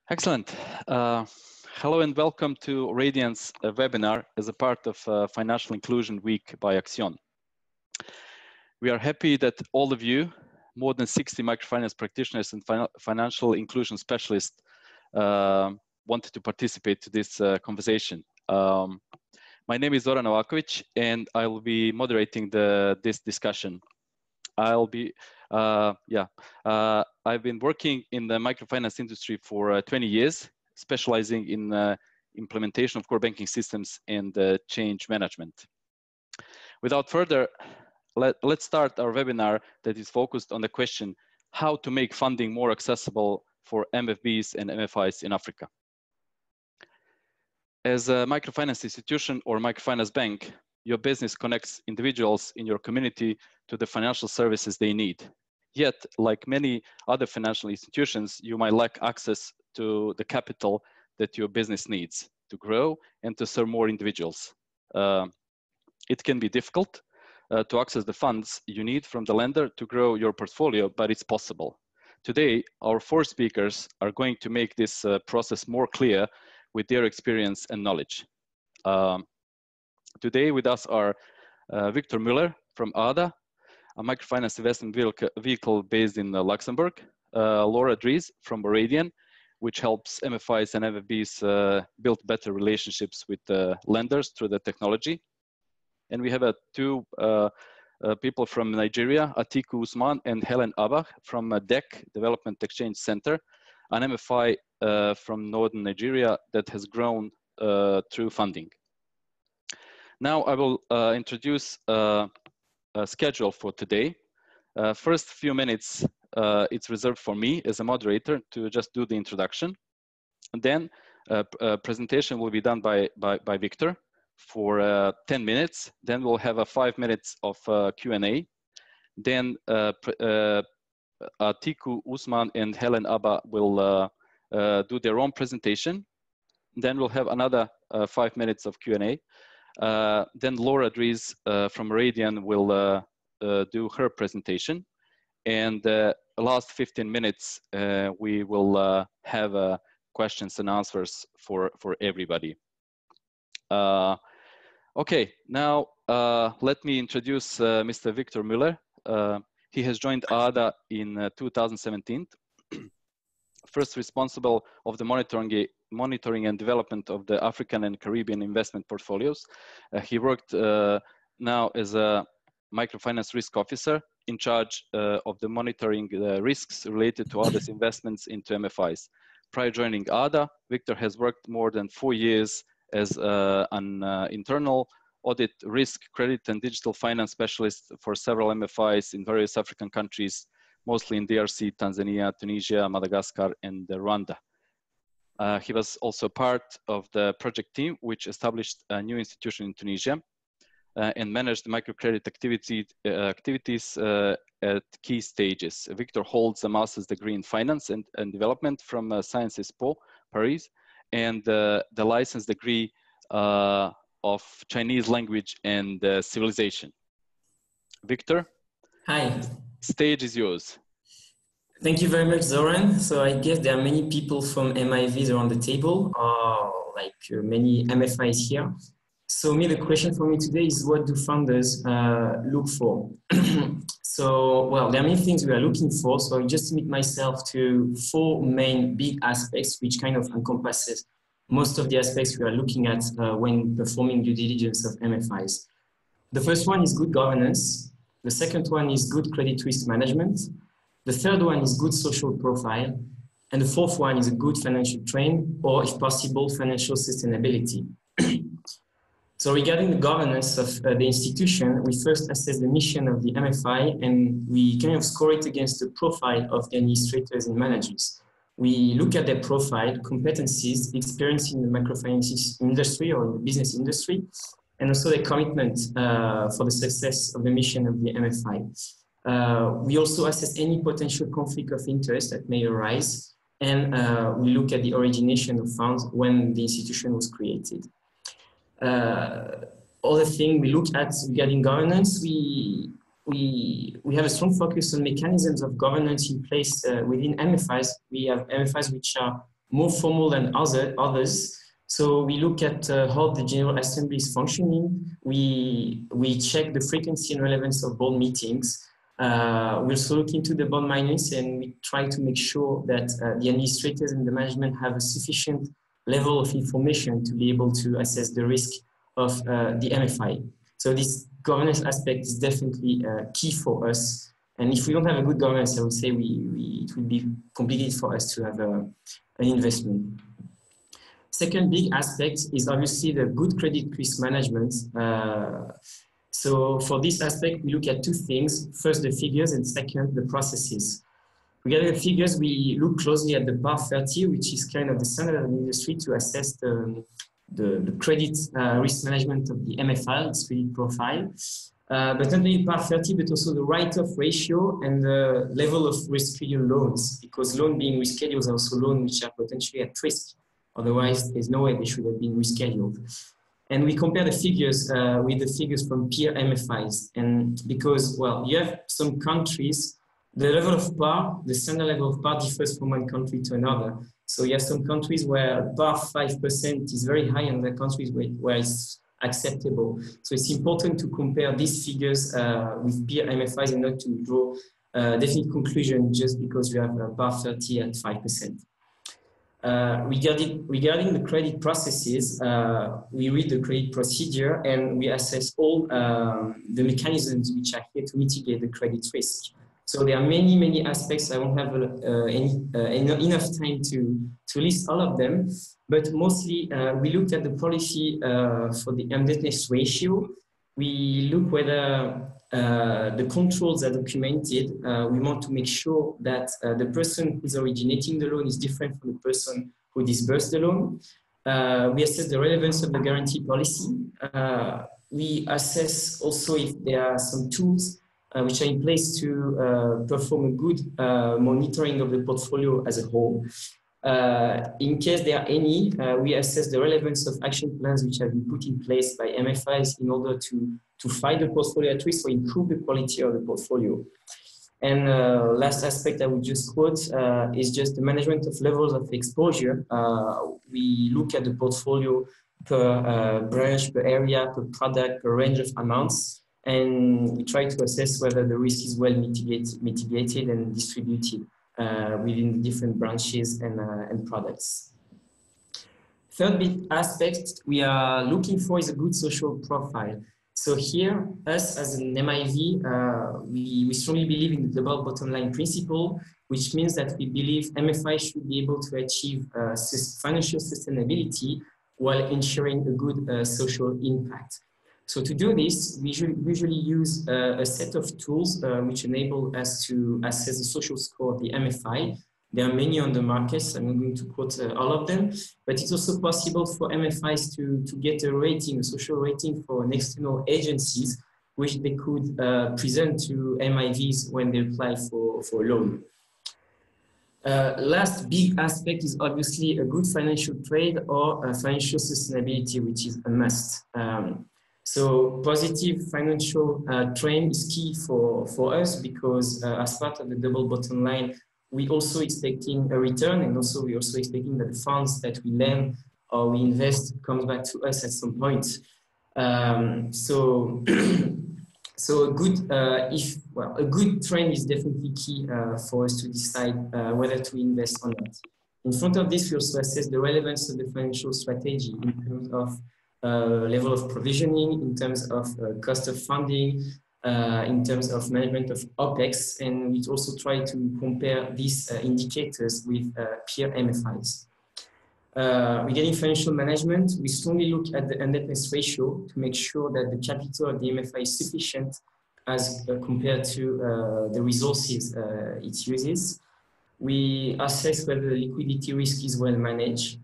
Excellent. Hello and welcome to Oradian's webinar as a part of Financial Inclusion Week by Accion. We are happy that all of you, more than 60 microfinance practitioners and financial inclusion specialists, wanted to participate to this conversation. My name is Zoran Novakovic, and I will be moderating this discussion. I've been working in the microfinance industry for 20 years, specializing in implementation of core banking systems and change management. Without further, let's start our webinar that is focused on the question, how to make funding more accessible for MFBs and MFIs in Africa. As a microfinance institution or microfinance bank, your business connects individuals in your community to the financial services they need. Yet, like many other financial institutions, you might lack access to the capital that your business needs to grow and to serve more individuals. It can be difficult to access the funds you need from the lender to grow your portfolio, but it's possible. Today, our four speakers are going to make this process more clear with their experience and knowledge. Today with us are Victor Muller from Abah, a microfinance investment vehicle based in Luxembourg, Laura Dreese from Oradian, which helps MFIs and MFBs build better relationships with lenders through the technology. And we have two people from Nigeria, Atiku, Usman, and Helen, Abah from DEC, Development Exchange Center, an MFI from northern Nigeria that has grown through funding. Now I will introduce a schedule for today. First few minutes, it's reserved for me as a moderator to just do the introduction. And then a presentation will be done by Victor for 10 minutes. Then we'll have 5 minutes of Q&A. Then Atiku, Usman, and Helen, Abah will do their own presentation. Then we'll have another 5 minutes of Q&A. Then Laura Dreese from Oradian will do her presentation. And the last 15 minutes, we will have questions and answers for everybody. Okay, now let me introduce Mr. Victor Muller. He has joined Abah in 2017. First responsible of the monitoring and development of the African and Caribbean investment portfolios. He worked now as a microfinance risk officer in charge of the monitoring risks related to others' investments into MFIs. Prior joining Abah, Victor has worked more than 4 years as an internal audit, risk, credit, and digital finance specialist for several MFIs in various African countries, mostly in DRC, Tanzania, Tunisia, Madagascar, and Rwanda. He was also part of the project team, which established a new institution in Tunisia and managed microcredit activities at key stages. Victor holds a master's degree in finance and development from Sciences Po, Paris, and the license degree of Chinese language and civilization. Victor? Hi. Stage is yours. Thank you very much, Zoran. So I guess there are many people from MIVs around the table, many MFIs here. So the question for me today is, what do founders look for? So, well, there are many things we are looking for. So I just limit myself to 4 main big aspects, which kind of encompasses most of the aspects we are looking at when performing due diligence of MFIs. The first one is good governance. The second one is good credit risk management. The third one is good social profile. And the fourth one is a good financial train, or if possible, financial sustainability. So regarding the governance of the institution, we first assess the mission of the MFI, and we kind of score it against the profile of the administrators and managers. We look at their profile, competencies, experience in the microfinance industry or in the business industry, and also their commitment for the success of the mission of the MFI. We also assess any potential conflict of interest that may arise, and we look at the origination of funds when the institution was created. Other thing we look at regarding governance, we have a strong focus on mechanisms of governance in place within MFIs. We have MFIs which are more formal than others. So we look at how the General Assembly is functioning. We check the frequency and relevance of board meetings. We also look into the board minutes, and we try to make sure that the administrators and the management have a sufficient level of information to be able to assess the risk of the MFI. So this governance aspect is definitely key for us. And if we don't have a good governance, I would say it would be complicated for us to have an investment. Second big aspect is obviously the good credit risk management. So for this aspect, we look at two things. First, the figures, and second, the processes. Regarding the figures, we look closely at the PAR 30, which is kind of the standard of the industry to assess the credit risk management of the MFI, its credit profile. But not only PAR 30, but also the write-off ratio and the level of rescheduled loans, because loan being rescheduled are also loans which are potentially at risk. Otherwise, there's no way they should have been rescheduled. And we compare the figures with the figures from peer MFIs. And because, well, you have some countries, the level of PAR, the standard level of PAR differs from one country to another. So you have some countries where PAR 5% is very high, and other countries where it's acceptable. So it's important to compare these figures with peer MFIs and not to draw a definite conclusion just because you have a PAR 30 at 5%. Regarding the credit processes, we read the credit procedure and we assess all the mechanisms which are here to mitigate the credit risk. So there are many aspects. I won't have enough time to list all of them, but mostly we looked at the policy for the indebtedness ratio. We look whether the controls are documented. We want to make sure that the person who's originating the loan is different from the person who disbursed the loan. We assess the relevance of the guarantee policy. We assess also if there are some tools which are in place to perform a good monitoring of the portfolio as a whole. In case there are any, we assess the relevance of action plans which have been put in place by MFIs in order to fight the portfolio at risk or improve the quality of the portfolio. And last aspect I would just quote is just the management of levels of exposure. We look at the portfolio per branch, per area, per product, per range of amounts, and we try to assess whether the risk is well mitigated and distributed within the different branches and products. Third big aspect we are looking for is a good social profile. So here, us as an MIV, we strongly believe in the double bottom line principle, which means that we believe MFI should be able to achieve financial sustainability while ensuring a good social impact. So to do this, we usually use a set of tools which enable us to assess the social score of the MFI. There are many on the market, so I'm not going to quote all of them, but it's also possible for MFIs to get a rating, a social rating for external agencies, which they could present to MIVs when they apply for a loan. Last big aspect is obviously a good financial trade or financial sustainability, which is a must. So positive financial trend is key for us because as part of the double bottom line, we also expecting a return, and also we're also expecting that the funds that we lend or we invest comes back to us at some point. So a good trend is definitely key for us to decide whether to invest or not. In front of this, we also assess the relevance of the financial strategy in terms of level of provisioning, in terms of cost of funding, in terms of management of OPEX, and we also try to compare these indicators with peer MFIs. Regarding financial management, we strongly look at the indebtedness ratio to make sure that the capital of the MFI is sufficient as compared to the resources it uses. We assess whether the liquidity risk is well managed,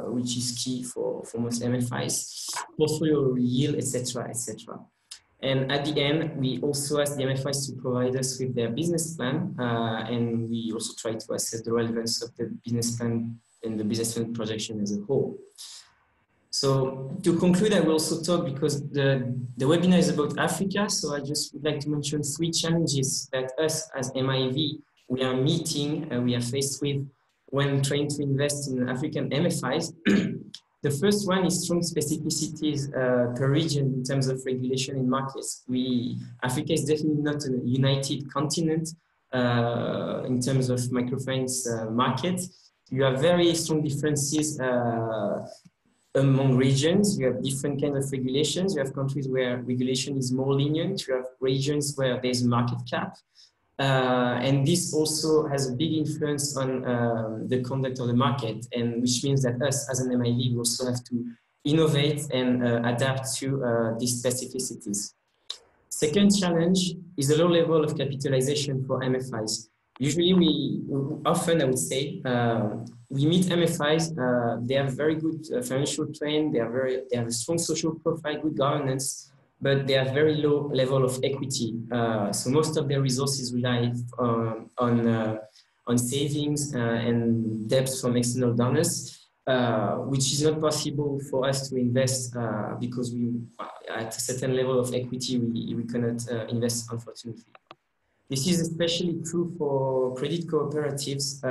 which is key for most MFIs, portfolio yield, etc., etc. And at the end, we also ask the MFIs to provide us with their business plan, and we also try to assess the relevance of the business plan and the business plan projection as a whole. So to conclude, I will also talk, because the webinar is about Africa, so I just would like to mention 3 challenges that us as MIV we are meeting, we are faced with when trying to invest in African MFIs. The first one is strong specificities per region in terms of regulation in markets. Africa is definitely not a united continent in terms of microfinance market. You have very strong differences among regions. You have different kinds of regulations. You have countries where regulation is more lenient. You have regions where there's a market cap. And this also has a big influence on the conduct of the market, and which means that us as an MIV, we also have to innovate and adapt to these specificities. Second challenge is a low level of capitalization for MFIs. Usually often I would say, we meet MFIs, they have very good financial plan, they have a strong social profile, good governance, but they have very low level of equity. So most of their resources rely on savings and debts from external donors, which is not possible for us to invest because at a certain level of equity, we cannot invest, unfortunately. This is especially true for credit cooperatives,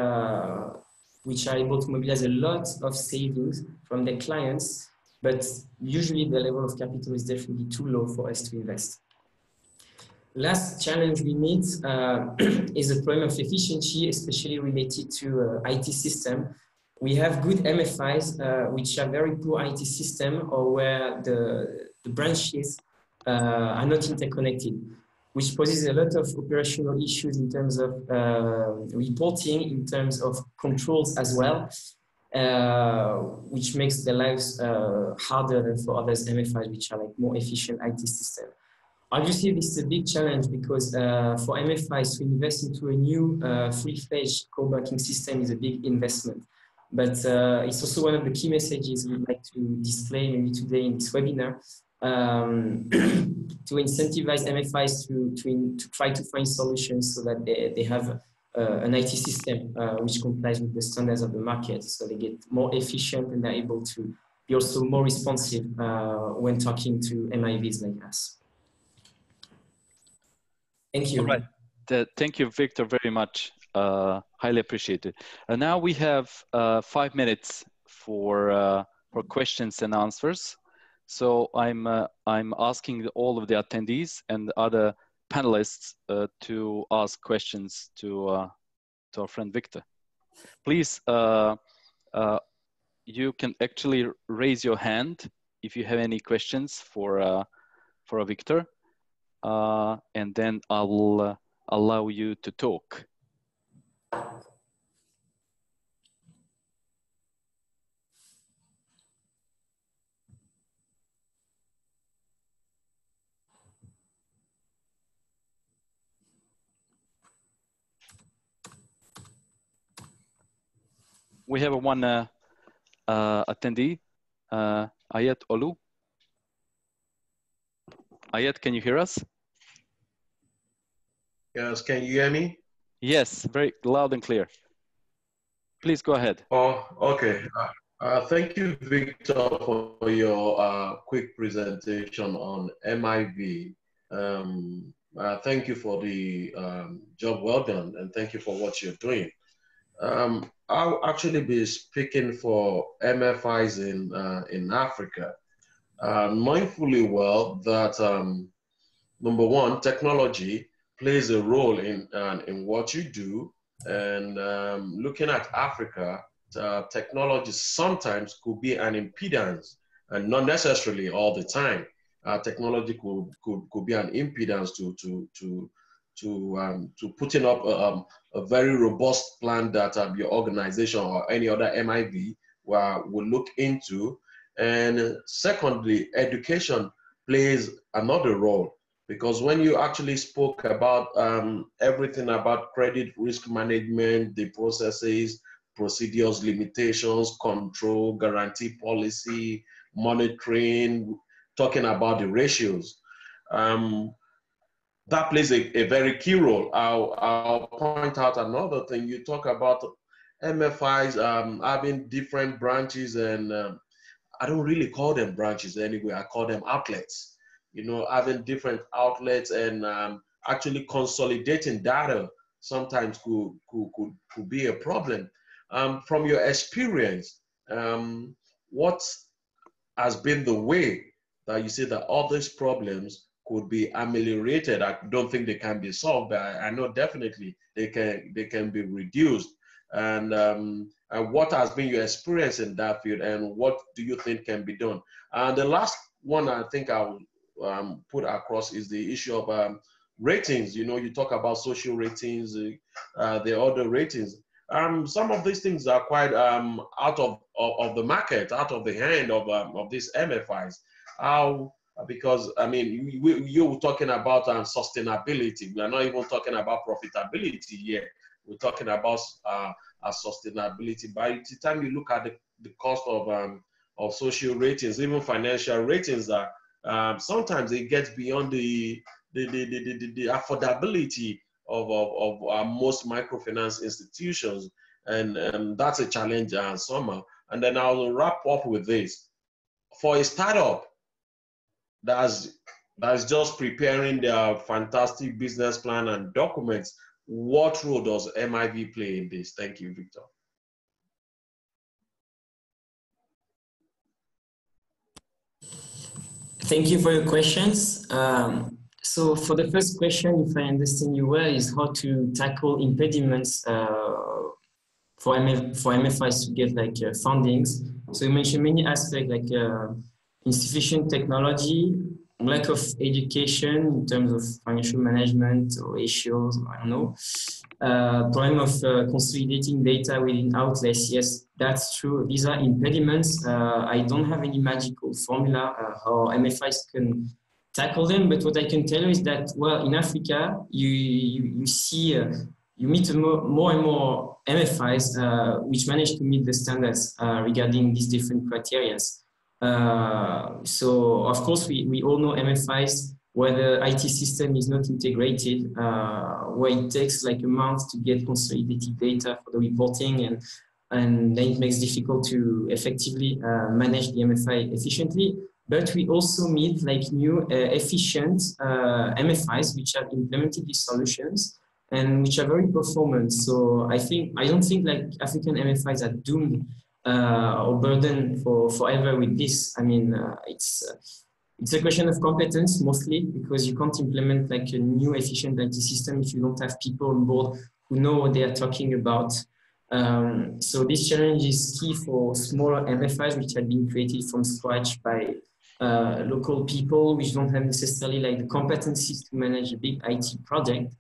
which are able to mobilize a lot of savings from their clients, but usually the level of capital is definitely too low for us to invest. Last challenge we meet is the problem of efficiency, especially related to IT system. We have good MFIs, which are very poor IT system, or where the branches are not interconnected, which poses a lot of operational issues in terms of reporting, in terms of controls as well, which makes their lives harder than for others MFIs, which are like more efficient IT system. Obviously, this is a big challenge because for MFIs to invest into a new full-fledged core banking system is a big investment. But it's also one of the key messages we'd like to display maybe today in this webinar, to incentivize MFIs to try to find solutions so that they have an IT system which complies with the standards of the market, so they get more efficient and they're able to be also more responsive when talking to MIVs like us. Thank you. All right. Thank you, Victor, very much. Highly appreciated. And now we have 5 minutes for questions and answers. So I'm asking all of the attendees and other panelists to ask questions to our friend Victor. Please, you can actually raise your hand if you have any questions for Victor, and then I'll allow you to talk. We have one attendee, Ayat Olu. Ayat, can you hear us? Yes, can you hear me? Yes, very loud and clear. Please go ahead. Oh, okay. Thank you, Victor, for your quick presentation on MIV. Thank you for the job well done, and thank you for what you're doing. I'll actually be speaking for MFIs in Africa, knowing fully well that number one, technology plays a role in what you do, and looking at Africa, technology sometimes could be an impedance, and not necessarily all the time. Technology could be an impedance to putting up a very robust plan that your organization or any other MIV will look into. And secondly, education plays another role, because when you actually spoke about everything about credit risk management, the processes, procedures, limitations, control, guarantee policy, monitoring, talking about the ratios, that plays a very key role. I'll point out another thing. You talk about MFIs having different branches, and I don't really call them branches anyway. I call them outlets. You know, having different outlets and actually consolidating data sometimes could be a problem. From your experience, what has been the way that you see that all these problems could be ameliorated? I don't think they can be solved, but I know definitely they can be reduced. And what has been your experience in that field, and what do you think can be done? And the last one I think I'll put across is the issue of ratings. You know, you talk about social ratings, the other ratings. Some of these things are quite out of the market, out of the hand of these MFIs. How? Because I mean, you were talking about sustainability. We are not even talking about profitability here. We're talking about sustainability. By the time you look at the cost of social ratings, even financial ratings, sometimes it gets beyond the affordability of most microfinance institutions, and that's a challenge somehow. And then I'll wrap up with this: for a startup that's just preparing their fantastic business plan and documents, what role does MIV play in this? Thank you, Victor. Thank you for your questions. So for the first question, if I understand you well, is how to tackle impediments for MFIs to get like fundings. So you mentioned many aspects like insufficient technology, lack of education in terms of financial management or ratios, I don't know. Problem of consolidating data within outlets. Yes, that's true. These are impediments. I don't have any magical formula how MFIs can tackle them, but what I can tell you is that, well, in Africa, you see, you meet more and more MFIs which manage to meet the standards regarding these different criteria. So of course, we all know MFIs where the IT system is not integrated, where it takes like a month to get consolidated data for the reporting, and then it makes it difficult to effectively manage the MFI efficiently. But we also meet like new efficient MFIs which have implemented these solutions and which are very performant. So I don't think like African MFIs are doomed or burdened forever with this. I mean, it's a question of competence mostly, because you can't implement like a new efficient IT system if you don't have people on board who know what they are talking about. So this challenge is key for smaller MFIs which had been created from scratch by local people which don't have necessarily like the competencies to manage a big IT project.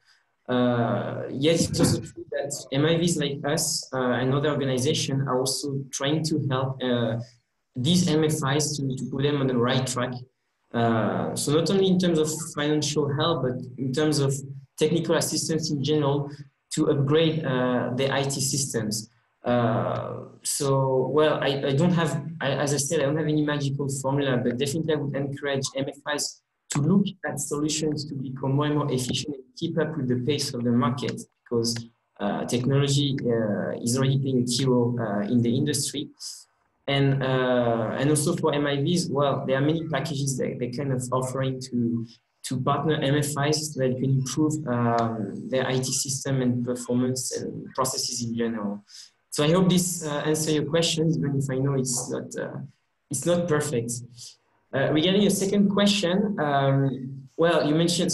Yes, it's also true that MIVs like us and other organizations are also trying to help these MFIs to put them on the right track. So not only in terms of financial help, but in terms of technical assistance in general to upgrade their IT systems. So, well, I don't have, as I said, I don't have any magical formula, but definitely I would encourage MFIs to look at solutions to become more and more efficient and keep up with the pace of the market, because technology is already playing a key role in the industry. And also for MIVs, well, there are many packages that they're kind of offering to partner MFIs so that can improve their IT system and performance and processes in general. So I hope this answers your questions, even if I know it's not perfect. Regarding your second question, well, I mentioned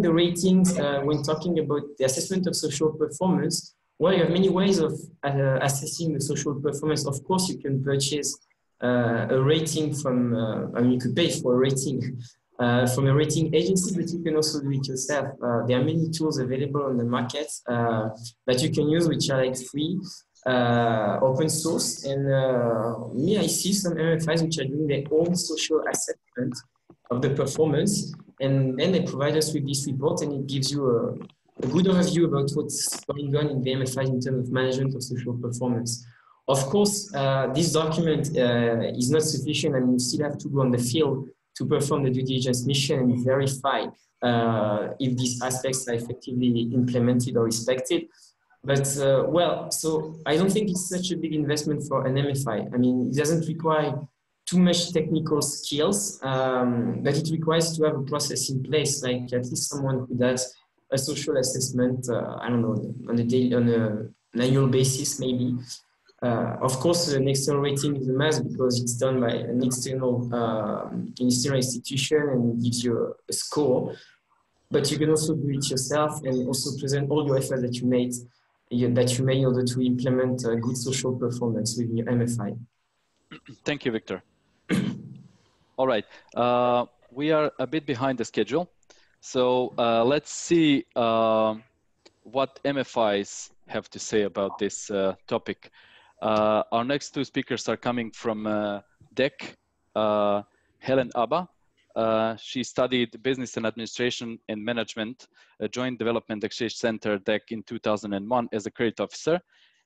the ratings when talking about the assessment of social performance. Well, you have many ways of assessing the social performance. Of course, you can purchase a rating from, I mean, you could pay for a rating from a rating agency, but you can also do it yourself. There are many tools available on the market that you can use, which are like free, open source. And I see some MFIs which are doing their own social assessment of the performance. And then they provide us with this report, and it gives you a good overview about what's going on in the MFIs in terms of management of social performance. Of course, this document is not sufficient, and you still have to go on the field to perform the due diligence mission and verify if these aspects are effectively implemented or respected. But well, so I don't think it's such a big investment for an MFI. I mean, it doesn't require too much technical skills, but it requires to have a process in place, like at least someone who does a social assessment, I don't know, on an annual basis maybe. Of course, an external rating is a must because it's done by an external institution and gives you a score. But you can also do it yourself and also present all your efforts that you made in order to implement good social performance with your MFI. Thank you, Victor. All right, we are a bit behind the schedule. So let's see what MFIs have to say about this topic. Our next two speakers are coming from DEC, Helen Abah. She studied Business and Administration and Management, Joint Development Exchange Center, DEC, in 2001 as a credit officer,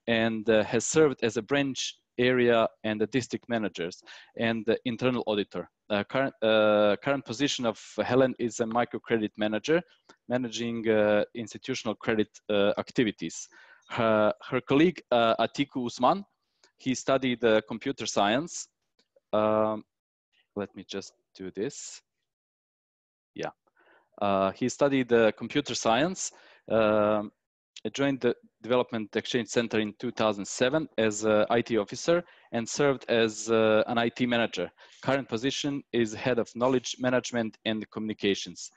and has served as a branch area and the district managers and the internal auditor. Current position of Helen is a microcredit manager, managing institutional credit activities. Her colleague, Atiku Usman, he studied computer science. Let me just do this. Yeah. He studied computer science, joined the Development Exchange Center in 2007 as an IT officer and served as an IT manager. Current position is head of knowledge management and communications.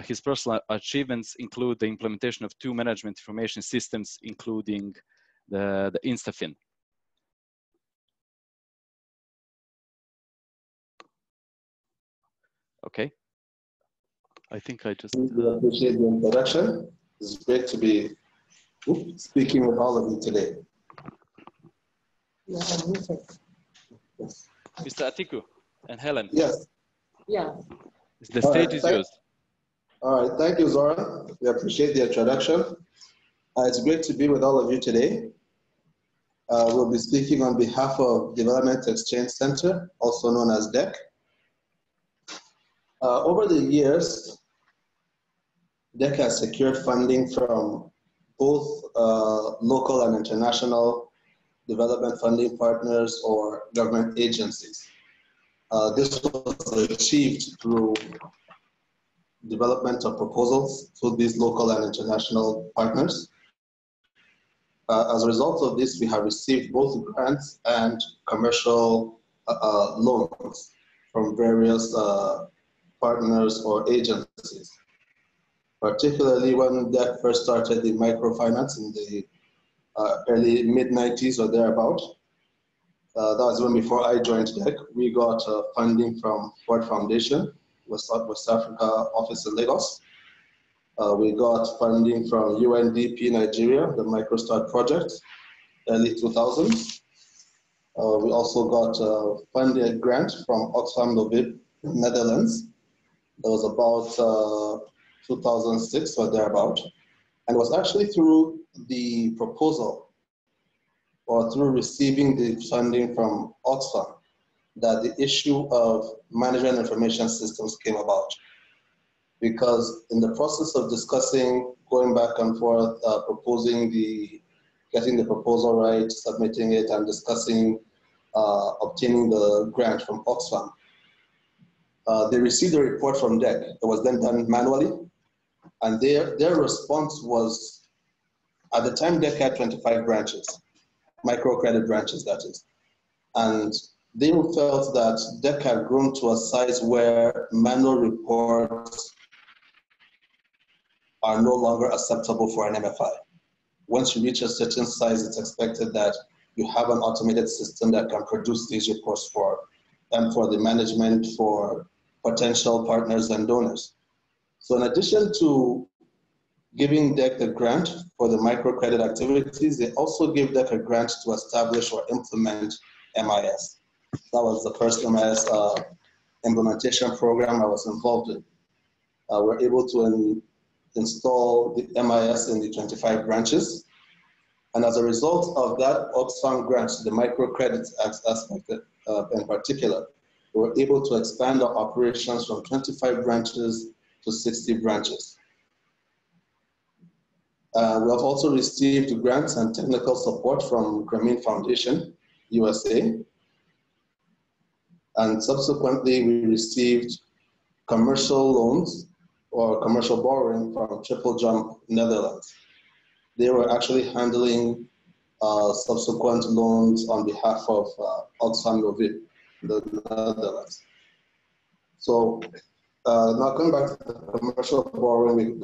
His personal achievements include the implementation of 2 management information systems, including the InstaFin. Okay. I think I just... I appreciate the introduction. It's great to be speaking with all of you today. Yeah, Yes. Mr. Atiku and Helen. Yes. yeah. The stage is yours. All right, thank you, Zoran. We appreciate the introduction. It's great to be with all of you today. We'll be speaking on behalf of Development Exchange Center, also known as DEC. Over the years, DEC has secured funding from both local and international development funding partners or government agencies. This was achieved through development of proposals to these local and international partners. As a result of this, we have received both grants and commercial loans from various partners or agencies. Particularly when DEC first started the microfinance in the early mid-90s or thereabout. That was even before I joined DEC. We got funding from Ford Foundation, West Africa office in Lagos. We got funding from UNDP Nigeria, the MicroStart project, early 2000s. We also got funding a grant from Oxfam Novib, Netherlands. That was about 2006 or thereabout. And it was actually through the proposal or through receiving the funding from Oxfam that the issue of management information systems came about. Because in the process of discussing, going back and forth, getting the proposal right, submitting it, and discussing obtaining the grant from Oxfam, they received a report from DEC. It was then done manually. And their response was, at the time, DEC had 25 branches, microcredit branches, that is. And they felt that DEC had grown to a size where manual reports are no longer acceptable for an MFI. Once you reach a certain size, it's expected that you have an automated system that can produce these reports for the management, for potential partners and donors. So in addition to giving DEC the grant for the microcredit activities, they also gave DEC a grant to establish or implement MIS. That was the first MIS implementation program I was involved in. We're able to install the MIS in the 25 branches. And as a result of that Oxfam grant, the microcredit aspect in particular, we were able to expand our operations from 25 branches to 60 branches. We have also received grants and technical support from Grameen Foundation, USA. And subsequently, we received commercial loans or commercial borrowing from Triple Jump, Netherlands. They were actually handling subsequent loans on behalf of Novakovic, the Netherlands. So now coming back to the commercial borrowing,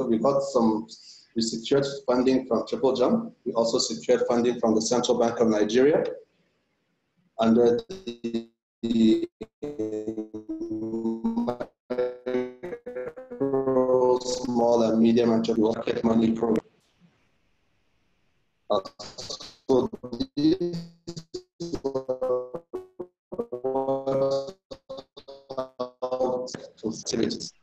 we secured funding from Triple Jump. We also secured funding from the Central Bank of Nigeria under the small and medium enterprise market money program. So these activities.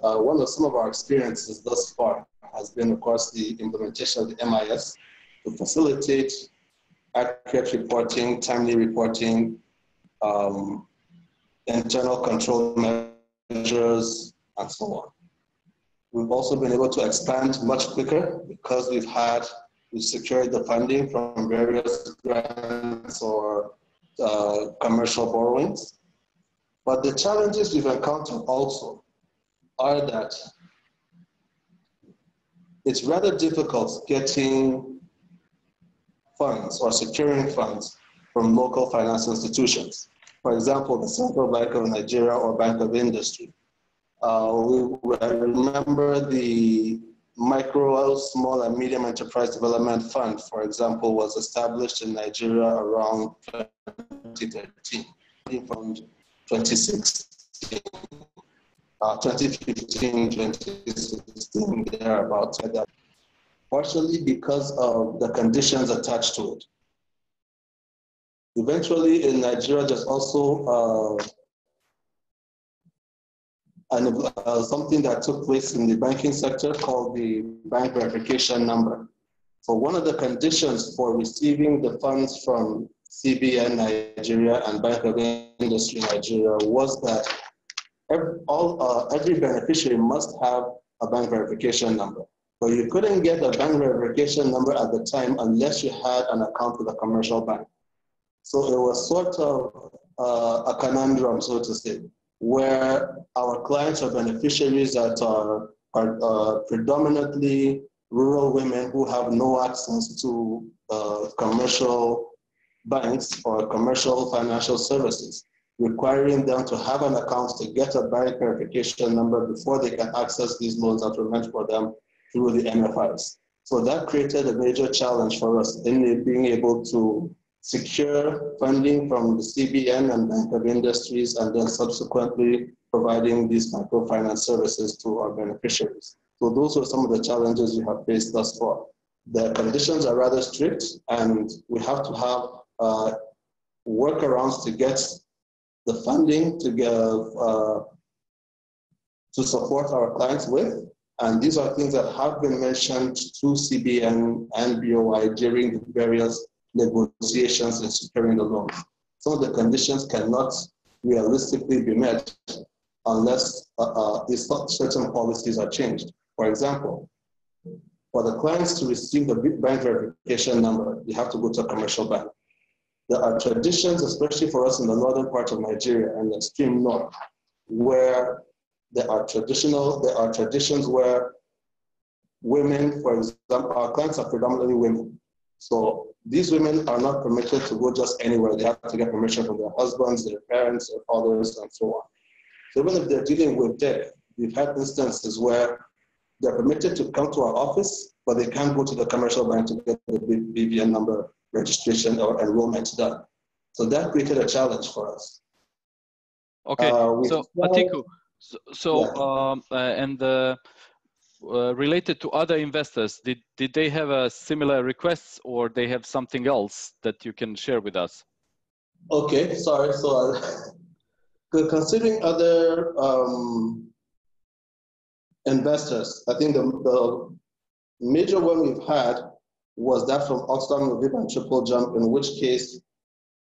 One of some of our experiences thus far has been, of course, the implementation of the MIS to facilitate accurate reporting, timely reporting, internal control measures, and so on. We've also been able to expand much quicker because we've secured the funding from various grants or commercial borrowings. But the challenges we've encountered also are that it's rather difficult getting funds or securing funds from local finance institutions. For example, the Central Bank of Nigeria or Bank of Industry. I remember the Micro, Small and Medium Enterprise Development Fund, for example, was established in Nigeria around 2013, from 2016, 2015, 2016, thereabouts. Partially because of the conditions attached to it. Eventually, in Nigeria, there's also something that took place in the banking sector called the bank verification number. So one of the conditions for receiving the funds from CBN Nigeria and Bank of Industry Nigeria was that every beneficiary must have a bank verification number. But you couldn't get a bank verification number at the time unless you had an account with a commercial bank. So it was sort of a conundrum, so to say, where our clients are beneficiaries that are predominantly rural women who have no access to commercial banks or commercial financial services, requiring them to have an account to get a bank verification number before they can access these loans that were meant for them through the MFIs. So that created a major challenge for us in being able to secure funding from the CBN and Bank of Industries, and then subsequently providing these microfinance services to our beneficiaries. So those are some of the challenges we have faced thus far. The conditions are rather strict, and we have to have workarounds to get the funding to support our clients with. And these are things that have been mentioned to CBN and BOI during the various negotiations in securing the loans. Some of the conditions cannot realistically be met unless certain policies are changed. For example, for the clients to receive the bank verification number, you have to go to a commercial bank. There are traditions, especially for us in the northern part of Nigeria and the extreme north, where there are traditions where women, for example, our clients are predominantly women. So these women are not permitted to go just anywhere. They have to get permission from their husbands, their parents, their fathers, and so on. So even if they're dealing with debt, we've had instances where they're permitted to come to our office, but they can't go to the commercial bank to get the BVN number registration or enrollment done. So that created a challenge for us. Okay, so Atiku, related to other investors, did they have a similar requests, or they have something else that you can share with us? Okay, sorry. So considering other investors, I think the major one we've had was that from Novakovic and Triple Jump, in which case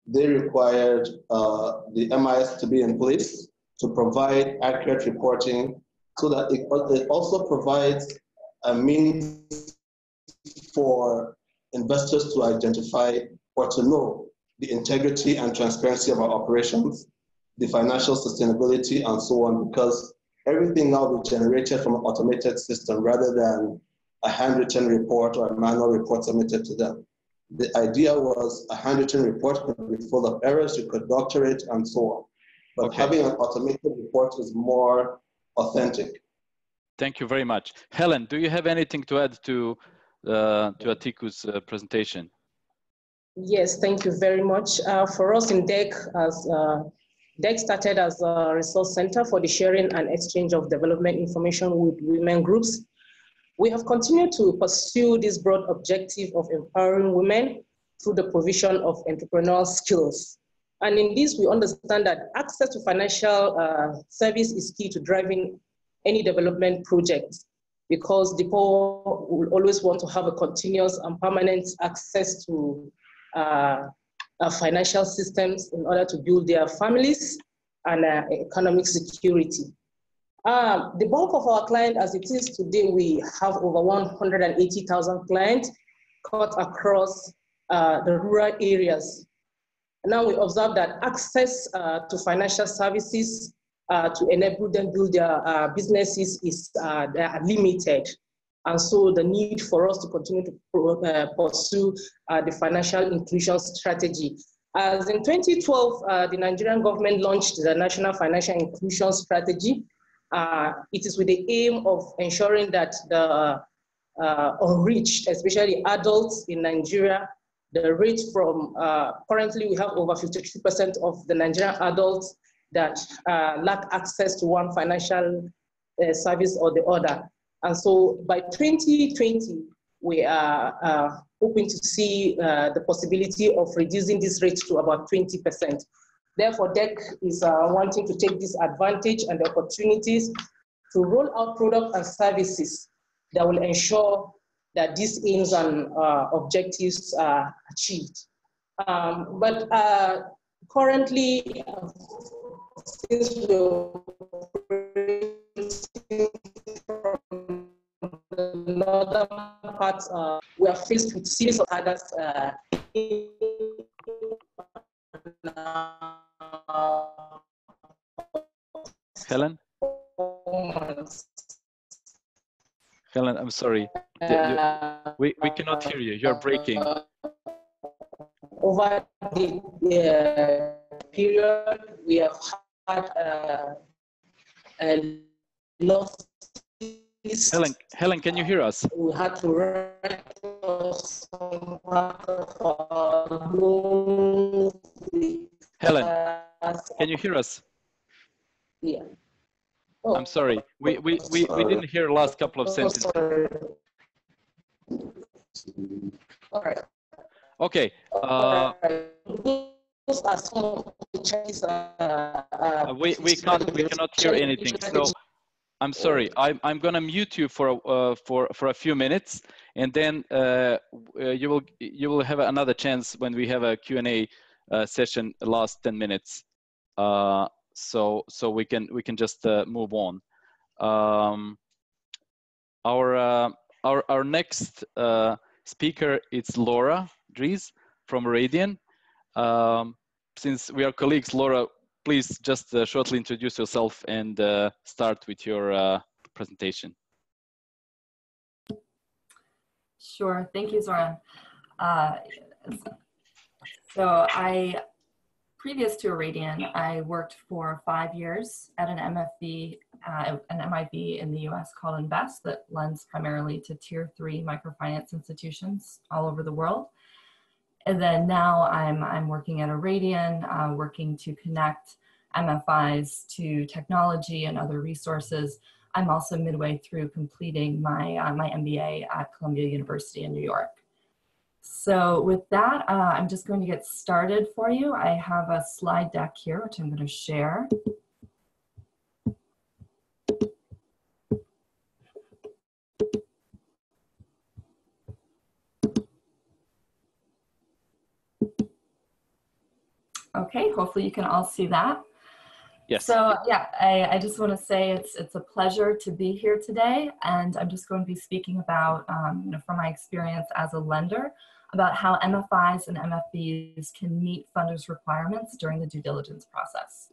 they required the MIS to be in place to provide accurate reporting, so that it also provides a means for investors to identify or to know the integrity and transparency of our operations, the financial sustainability, and so on, because everything now will be generated from an automated system rather than a handwritten report or a manual report submitted to them. The idea was a handwritten report could be full of errors, you could doctor it and so on. But having an automated report is more authentic. Thank you very much. Helen, do you have anything to add to Atiku's presentation? Yes, thank you very much. For us in DEC, DEC started as a resource center for the sharing and exchange of development information with women groups. We have continued to pursue this broad objective of empowering women through the provision of entrepreneurial skills. And in this, we understand that access to financial service is key to driving any development project, because the poor will always want to have a continuous and permanent access to financial systems in order to build their families and economic security. The bulk of our clients, as it is today, we have over 180,000 clients cut across the rural areas. Now we observe that access to financial services to enable them build their businesses is they are limited. And so the need for us to continue to pursue the financial inclusion strategy. As in 2012, the Nigerian government launched the National Financial Inclusion Strategy. It is with the aim of ensuring that the unreached, especially adults in Nigeria, the rate from, currently we have over 53% of the Nigerian adults that lack access to one financial service or the other. And so by 2020, we are hoping to see the possibility of reducing this rate to about 20%. Therefore, DEC is wanting to take this advantage and the opportunities to roll out products and services that will ensure that these aims and objectives are achieved. But currently, since we're from the northern parts, we are faced with series of others. Helen? Helen, I'm sorry. We cannot hear you. You're breaking. Over the period, we have had a loss. Helen, can you hear us? We had to write some part of our loans. Helen, can you hear us? Yeah. Oh. I'm sorry. We didn't hear the last couple of sentences. All right. Okay. We cannot hear anything. So I'm sorry. I'm gonna mute you for a few minutes, and then you will have another chance when we have a Q&A session. Last 10 minutes. So we can just move on. Our next speaker is Laura Dreese from Oradian. Since we are colleagues, Laura, please just shortly introduce yourself and start with your presentation. Sure, thank you, Zoran. Previous to Oradian, I worked for 5 years at an MIV in the US called Invest that lends primarily to Tier 3 microfinance institutions all over the world. And then now I'm working at Oradian, working to connect MFIs to technology and other resources. I'm also midway through completing my MBA at Columbia University in New York. So with that, I'm just going to get started for you. I have a slide deck here, which I'm going to share. Okay, hopefully you can all see that. Yes. So yeah, I just want to say it's a pleasure to be here today, and I'm just going to be speaking about, from my experience as a lender, about how MFIs and MFBs can meet funders' requirements during the due diligence process.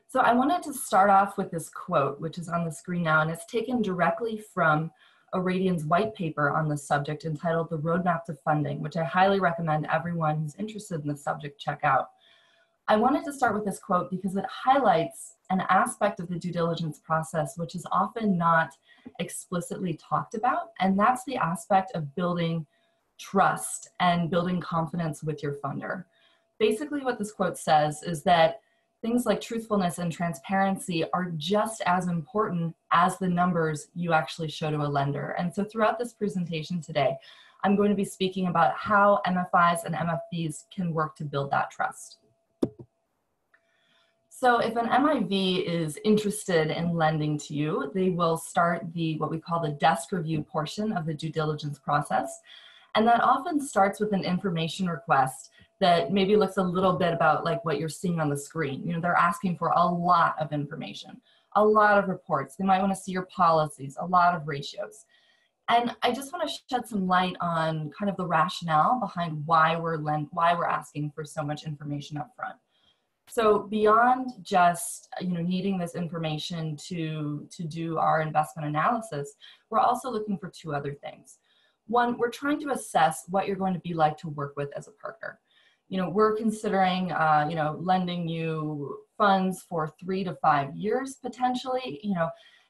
So I wanted to start off with this quote, which is on the screen now, and it's taken directly from Oradian's white paper on this subject entitled The Roadmap to Funding, which I highly recommend everyone who's interested in this subject check out. I wanted to start with this quote because it highlights an aspect of the due diligence process which is often not explicitly talked about, and that's the aspect of building trust and building confidence with your funder. Basically what this quote says is that things like truthfulness and transparency are just as important as the numbers you actually show to a lender. And so throughout this presentation today, I'm going to be speaking about how MFIs and MFBs can work to build that trust. So if an MIV is interested in lending to you, they will start what we call the desk review portion of the due diligence process. And that often starts with an information request that maybe looks a little bit about like what you're seeing on the screen. You know, they're asking for a lot of information, a lot of reports. They might want to see your policies, a lot of ratios. And I just want to shed some light on kind of the rationale behind why we're asking for so much information up front. So beyond just needing this information to do our investment analysis, we're also looking for two other things. One, we're trying to assess what you're going to be like to work with as a partner. We're considering lending you funds for 3 to 5 years potentially,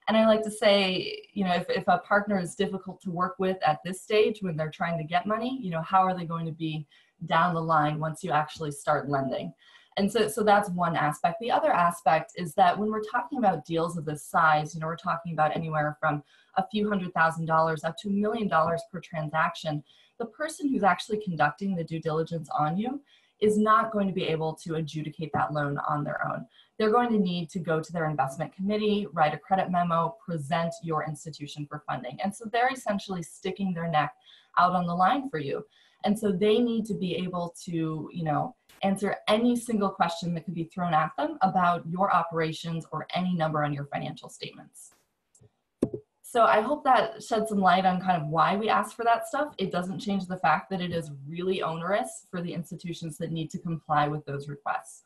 and I like to say, if a partner is difficult to work with at this stage when they're trying to get money, how are they going to be down the line once you actually start lending? And so that's one aspect. The other aspect is that when we're talking about deals of this size, we're talking about anywhere from a few $100,000 up to $1 million per transaction. The person who's actually conducting the due diligence on you is not going to be able to adjudicate that loan on their own. They're going to need to go to their investment committee, write a credit memo, present your institution for funding. And so they're essentially sticking their neck out on the line for you. And so they need to be able to, answer any single question that could be thrown at them about your operations or any number on your financial statements. So I hope that shed some light on kind of why we ask for that stuff. It doesn't change the fact that it is really onerous for the institutions that need to comply with those requests.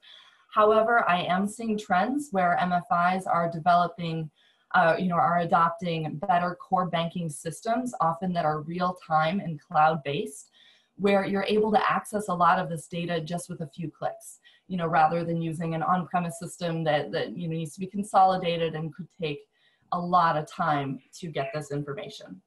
However, I am seeing trends where MFIs are developing, are adopting better core banking systems, often that are real-time and cloud-based, where you're able to access a lot of this data just with a few clicks, rather than using an on-premise system that needs to be consolidated and could take a lot of time to get this information.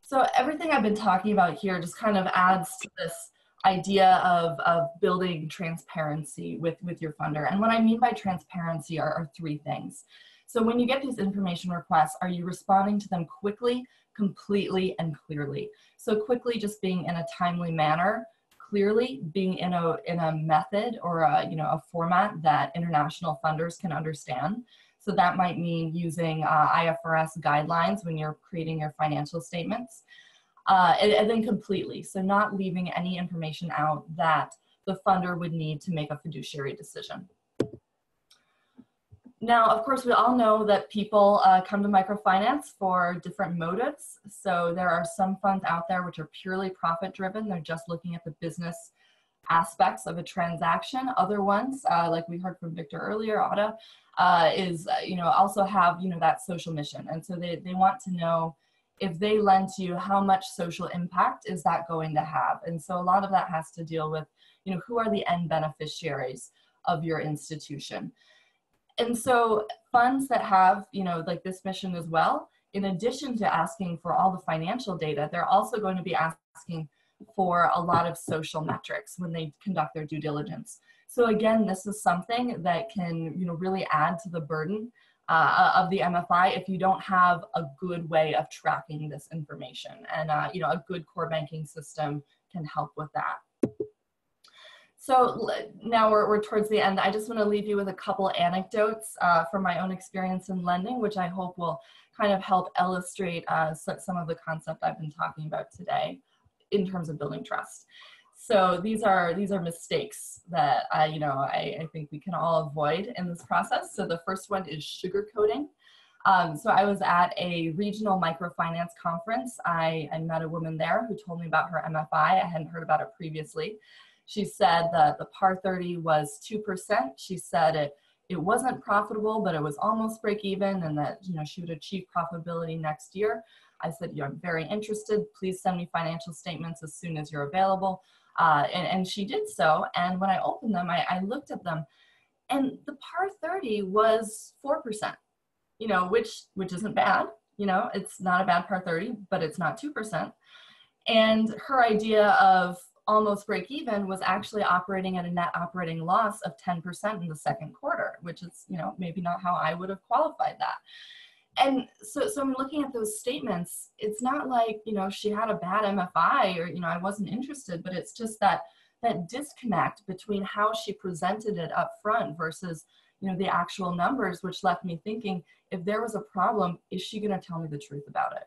So everything I've been talking about here just kind of adds to this idea of building transparency with your funder. And what I mean by transparency are three things. So when you get these information requests, are you responding to them quickly, completely, and clearly? So quickly just being in a timely manner, clearly being in a method or a format that international funders can understand. So that might mean using IFRS guidelines when you're creating your financial statements. And then completely, so not leaving any information out that the funder would need to make a fiduciary decision. Now, of course, we all know that people come to microfinance for different motives. So there are some funds out there which are purely profit-driven. They're just looking at the business aspects of a transaction. Other ones, like we heard from Victor earlier, Abah, also have, that social mission. And so they want to know if they lend to you, how much social impact is that going to have? And so a lot of that has to deal with, who are the end beneficiaries of your institution? And so funds that have, like this mission as well, in addition to asking for all the financial data, they're also going to be asking for a lot of social metrics when they conduct their due diligence. So again, this is something that can, really add to the burden of the MFI if you don't have a good way of tracking this information. And, a good core banking system can help with that. So now we're towards the end. I just want to leave you with a couple anecdotes from my own experience in lending, which I hope will kind of help illustrate some of the concept I've been talking about today in terms of building trust. So these are mistakes that I think we can all avoid in this process. So the first one is sugarcoating. So I was at a regional microfinance conference. I met a woman there who told me about her MFI. I hadn't heard about it previously. She said that the par 30 was 2%. She said it wasn't profitable, but it was almost break even, and that, you know, she would achieve profitability next year. I said, you know, I'm very interested. Please send me financial statements as soon as you're available. And she did so. And when I opened them, I looked at them, and the par 30 was 4%, you know, which isn't bad. You know, it's not a bad par 30, but it's not 2%. And her idea of almost break even was actually operating at a net operating loss of 10% in the second quarter, which is, you know, maybe not how I would have qualified that. And so I'm looking at those statements. It's not like, you know, she had a bad MFI or, you know, I wasn't interested, but it's just that disconnect between how she presented it up front versus, you know, the actual numbers, which left me thinking, if there was a problem, is she going to tell me the truth about it?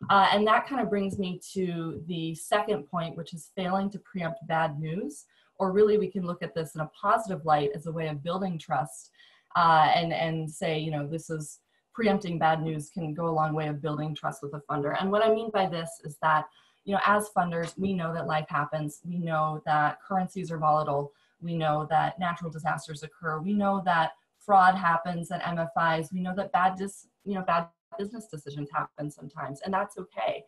And that kind of brings me to the second point, which is failing to preempt bad news. Or really, we can look at this in a positive light as a way of building trust, and say, you know, this is preempting bad news can go a long way of building trust with a funder. And what I mean by this is that, you know, as funders, we know that life happens. We know that currencies are volatile. We know that natural disasters occur. We know that fraud happens at MFIs. We know that bad business decisions happen sometimes, and that's okay.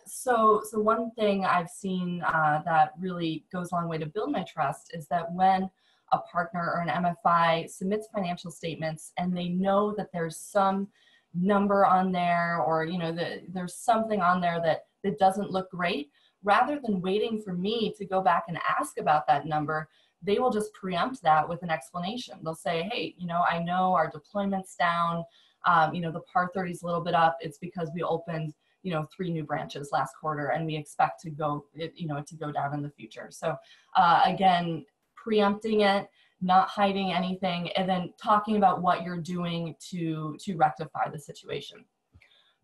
So one thing I've seen that really goes a long way to build my trust is that when a partner or an MFI submits financial statements and they know that there's some number on there, or, you know, there's something on there that doesn't look great, rather than waiting for me to go back and ask about that number, they will just preempt that with an explanation. They'll say, hey, you know, I know our deployment's down, you know, the par 30 is a little bit up. It's because we opened, you know, 3 new branches last quarter, and we expect to go, you know, to go down in the future. So again, preempting it, not hiding anything, and then talking about what you're doing to rectify the situation.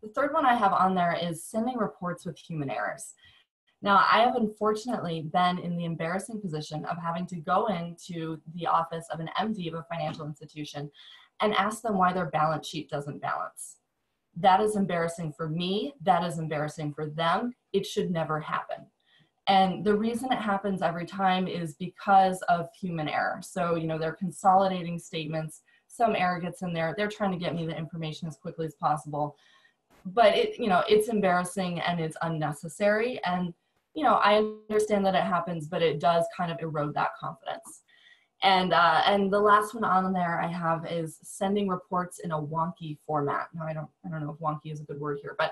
The third one I have on there is sending reports with human errors. Now, I have unfortunately been in the embarrassing position of having to go into the office of an MD of a financial institution and ask them why their balance sheet doesn't balance. That is embarrassing for me. That is embarrassing for them. It should never happen. And the reason it happens every time is because of human error. So, you know, they're consolidating statements, some error gets in there, they're trying to get me the information as quickly as possible. But it, you know, it's embarrassing and it's unnecessary. And, you know, I understand that it happens, but it does kind of erode that confidence. And the last one on there I have is sending reports in a wonky format. Now, I don't know if wonky is a good word here, but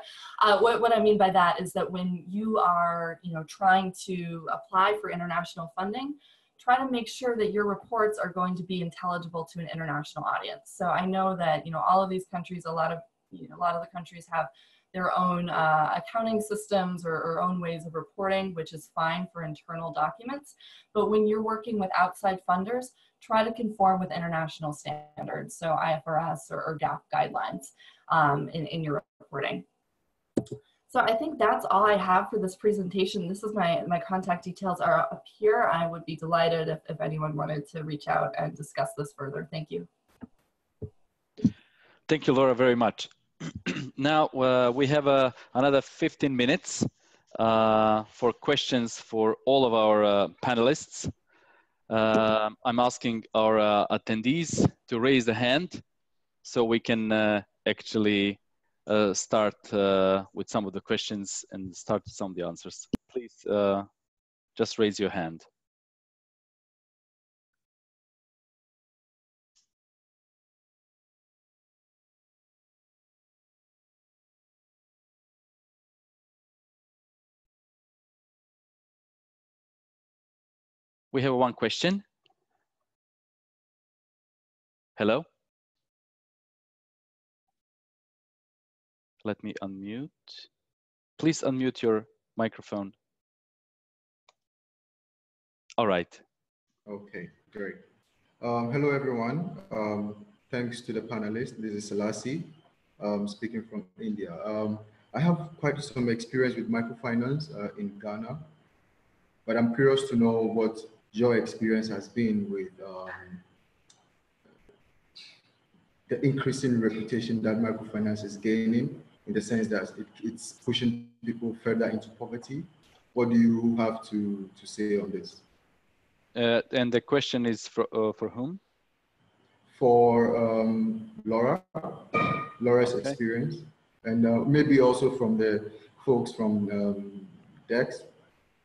what I mean by that is that when you are, you know, trying to apply for international funding, try to make sure that your reports are going to be intelligible to an international audience. So I know that, you know, all of these countries, a lot of the countries have their own accounting systems or own ways of reporting, which is fine for internal documents. But when you're working with outside funders, try to conform with international standards, so IFRS or GAAP guidelines in your reporting. So I think that's all I have for this presentation. This is my contact details are up here. I would be delighted if anyone wanted to reach out and discuss this further. Thank you. Thank you, Laura, very much. Now we have another 15 minutes for questions for all of our panelists. I'm asking our attendees to raise a hand so we can actually start with some of the questions and start with some of the answers. Please just raise your hand. We have one question. Hello? Let me unmute. Please unmute your microphone. All right. Okay, great. Hello, everyone. Thanks to the panelists. This is Selassie, speaking from India. I have quite some experience with microfinance in Ghana, but I'm curious to know what your experience has been with the increasing reputation that microfinance is gaining, in the sense that it's pushing people further into poverty. What do you have to say on this? And the question is for whom? for Laura's experience, and maybe also from the folks from DEX.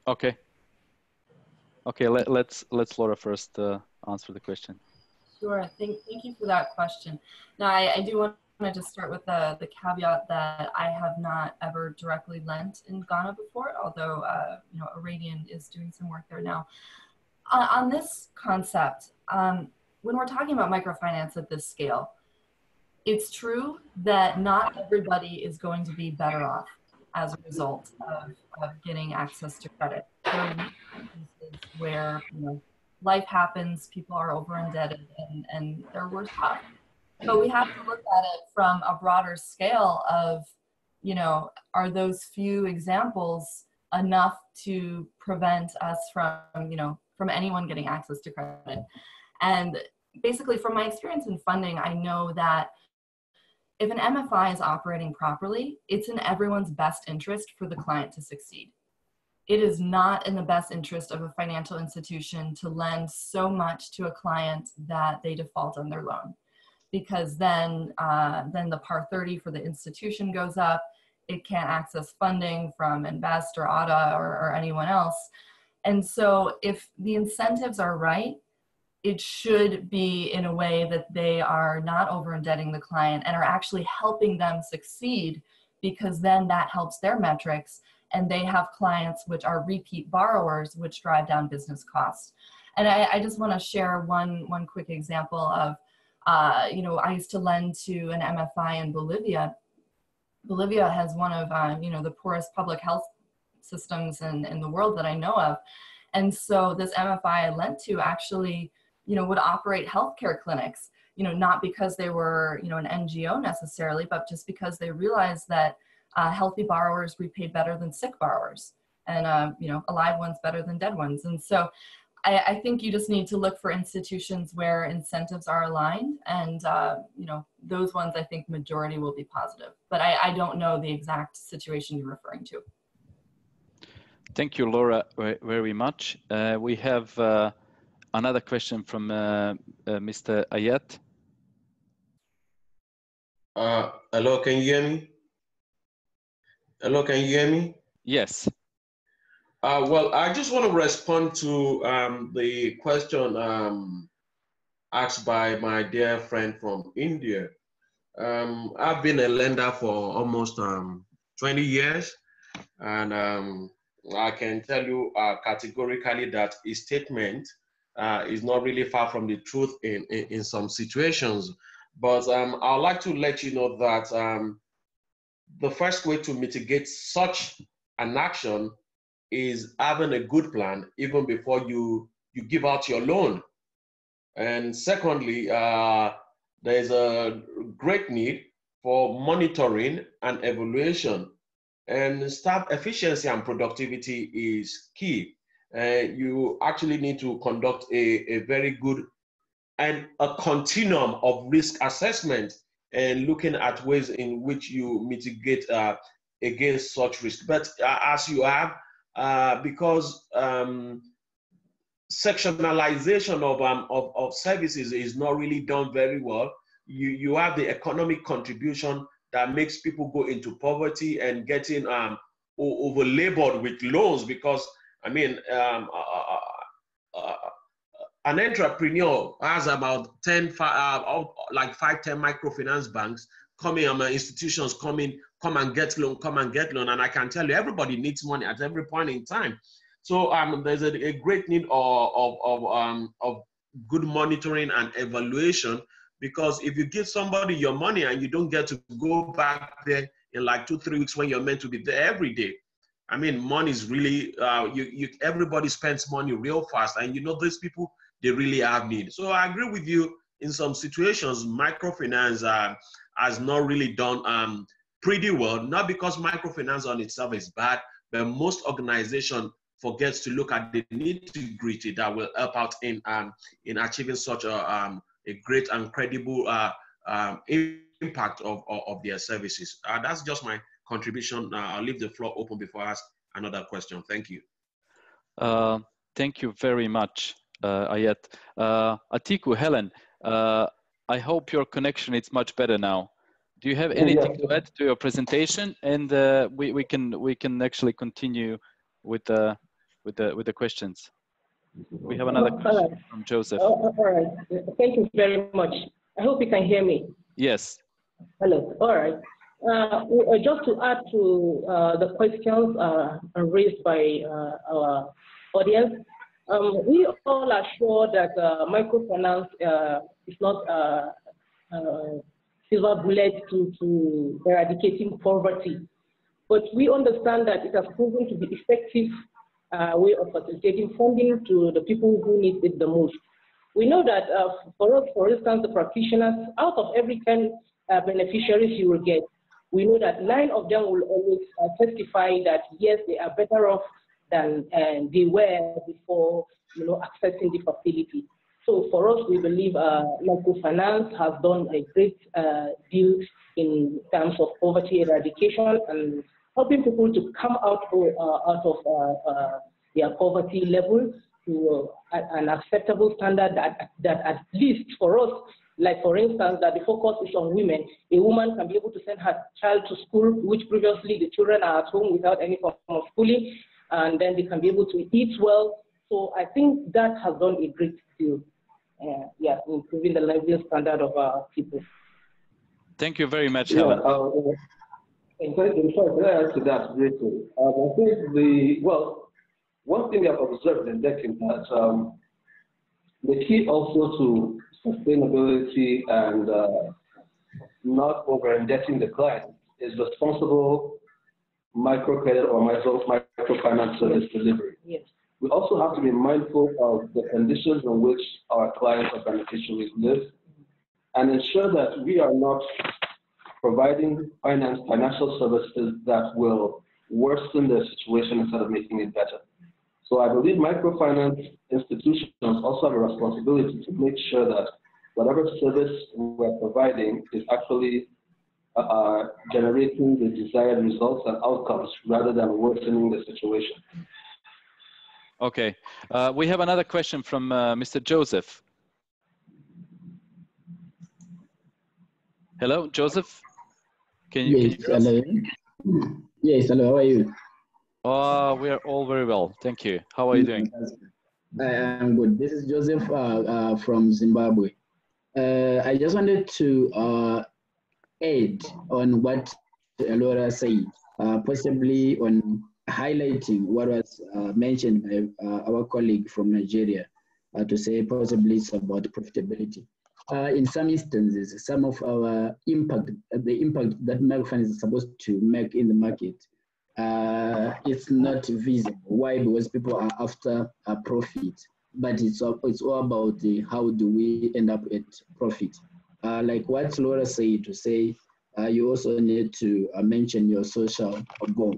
Okay. Okay, let's Laura first answer the question. Sure. Thank you for that question. Now, I do want to just start with the caveat that I have not ever directly lent in Ghana before, although you know, Oradian is doing some work there now. On this concept, when we're talking about microfinance at this scale, it's true that not everybody is going to be better off as a result of getting access to credit. There are cases where, you know, life happens, people are over indebted, and they're worse off. But we have to look at it from a broader scale of, you know, are those few examples enough to prevent us from, you know, from anyone getting access to credit? And basically, from my experience in funding, I know that if an MFI is operating properly, it's in everyone's best interest for the client to succeed. It is not in the best interest of a financial institution to lend so much to a client that they default on their loan, because then the par 30 for the institution goes up. It can't access funding from Invest or Abah or anyone else. And so if the incentives are right, it should be in a way that they are not over-indebting the client and are actually helping them succeed, because then that helps their metrics and they have clients which are repeat borrowers, which drive down business costs. And I just want to share one quick example of, you know, I used to lend to an MFI in Bolivia. Bolivia has one of, you know, the poorest public health systems in the world that I know of. And so this MFI I lent to actually, you know, would operate healthcare clinics, you know, not because they were, you know, an NGO necessarily, but just because they realized that healthy borrowers repaid better than sick borrowers, and, you know, alive ones better than dead ones. And so I think you just need to look for institutions where incentives are aligned, and, you know, those ones I think majority will be positive, but I don't know the exact situation you're referring to. Thank you, Laura, very much. We have another question from Mr. Ayat. Hello, can you hear me? Hello, can you hear me? Yes. Well, I just want to respond to the question asked by my dear friend from India. I've been a lender for almost 20 years, and I can tell you categorically that his statement is not really far from the truth in some situations. But I'd like to let you know that the first way to mitigate such an action is having a good plan even before you give out your loan. And secondly, there's a great need for monitoring and evaluation. And staff efficiency and productivity is key. You actually need to conduct a very good and a continuum of risk assessment and looking at ways in which you mitigate against such risk. But as you have, because sectionalization of services is not really done very well, you have the economic contribution that makes people go into poverty and getting over-labored with loans, because, I mean, an entrepreneur has about 10, like 5-10 microfinance banks coming, institutions come and get loan, and I can tell you, everybody needs money at every point in time. So there's a great need of good monitoring and evaluation, because if you give somebody your money and you don't get to go back there in like 2-3 weeks when you're meant to be there every day, I mean, money is really, everybody spends money real fast, and you know, these people, they really have need. So I agree with you, in some situations, microfinance has not really done pretty well, not because microfinance on itself is bad, but most organizations forgets to look at the nitty-gritty that will help out in achieving such a great and credible impact of their services. That's just my contribution. I'll leave the floor open before I ask another question. Thank you. Thank you very much, Ayat. Atiku, Helen, I hope your connection is much better now. Do you have anything to add to your presentation? And we can actually continue with the questions. We have another question from Joseph. All right. Thank you very much. I hope you can hear me. Yes. Hello. All right. Just to add to the questions raised by our audience, we all are sure that microfinance is not a silver bullet to eradicating poverty, but we understand that it has proven to be effective way of facilitating funding to the people who need it the most. We know that for us, for instance, the practitioners, out of every 10 beneficiaries you will get, we know that 9 of them will always testify that yes, they are better off than they were before, accessing the facility. So for us, we believe microfinance has done a great deal in terms of poverty eradication and helping people to come out of their poverty level to an acceptable standard that at least for us, like for instance, that the focus is on women. A woman can be able to send her child to school, which previously the children are at home without any form of schooling, and then they can be able to eat well. So I think that has done a great deal, improving the living standard of our people. Thank you very much, Helen. Thank you. Sorry, can I add to that briefly? I think one thing we have observed in decking that the key also to sustainability and not over-indexing the client is responsible microcredit or microfinance service delivery. Yes. We also have to be mindful of the conditions in which our clients or beneficiaries live and ensure that we are not providing financial services that will worsen their situation instead of making it better. So I believe microfinance institutions also have a responsibility to make sure that whatever service we're providing is actually generating the desired results and outcomes rather than worsening the situation. Okay, we have another question from Mr. Joseph. Hello, Joseph. Can you hello. Yes, hello, how are you? We are all very well, thank you. How are you doing? I am good. This is Joseph from Zimbabwe. I just wanted to add on what Laura said, possibly on highlighting what was mentioned by our colleague from Nigeria, to say possibly it's about profitability. In some instances, some of our impact, the impact that microfinance is supposed to make in the market, it's not visible. Why? Because people are after a profit, but it's all about how do we end up at profit. Like what Laura said, to say you also need to mention your social goal.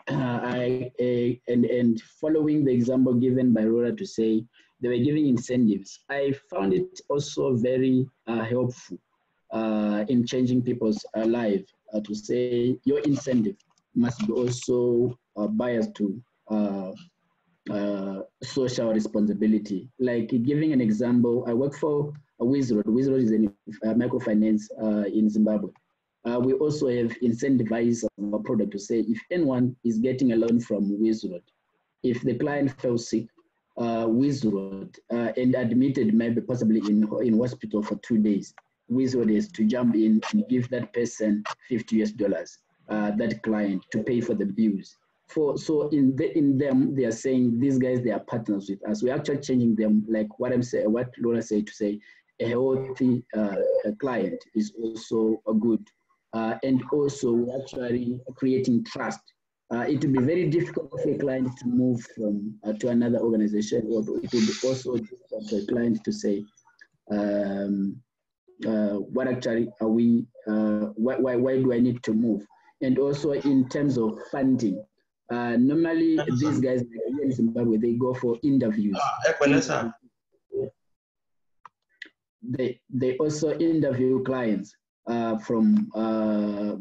And following the example given by Laura to say they were giving incentives, I found it also very helpful in changing people's lives, to say your incentive must be also biased to social responsibility. Like giving an example, I work for Wizard. Wizard is a microfinance in Zimbabwe. We also have incentivized our product to say if anyone is getting a loan from Wizard, if the client fell sick, Wizard and admitted maybe possibly in hospital for 2 days, Wizard is to jump in and give that person $50, that client, to pay for the bills. So in them, they are saying these guys, they are partners with us. We're actually changing them, like what Laura said, to say a healthy client is also a good. And also we're actually creating trust. It will be very difficult for a client to move from to another organization, or it will be also difficult for a client to say, what actually are we, why do I need to move? And also in terms of funding, normally these guys here in Zimbabwe, they go for interviews. They also interview clients from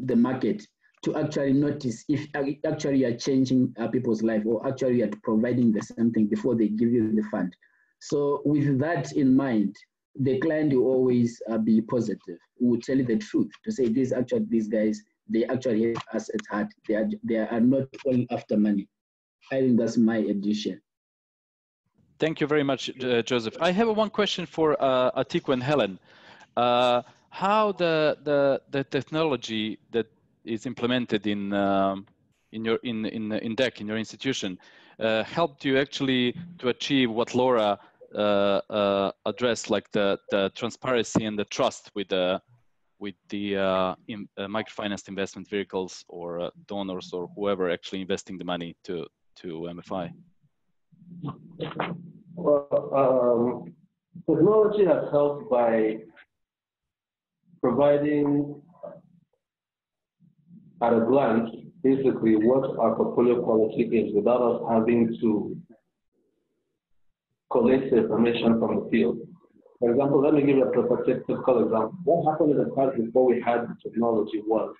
the market to actually notice if actually you are changing people's life, or actually you are providing them something before they give you the fund. So with that in mind, the client will always be positive, will tell you the truth, to say this actually, these guys, they actually have us at heart. They are not going after money. I think that's my addition. Thank you very much, Joseph. I have one question for Atiku and Helen. How the technology that is implemented in DEC, in your institution, helped you actually to achieve what Laura addressed, like the transparency and the trust with the microfinance investment vehicles or donors or whoever actually investing the money to MFI? Well, technology has helped by providing at a glance basically what our portfolio quality is without us having to collect the information from the field. For example, let me give you a typical example. What happened in the past before we had the technology was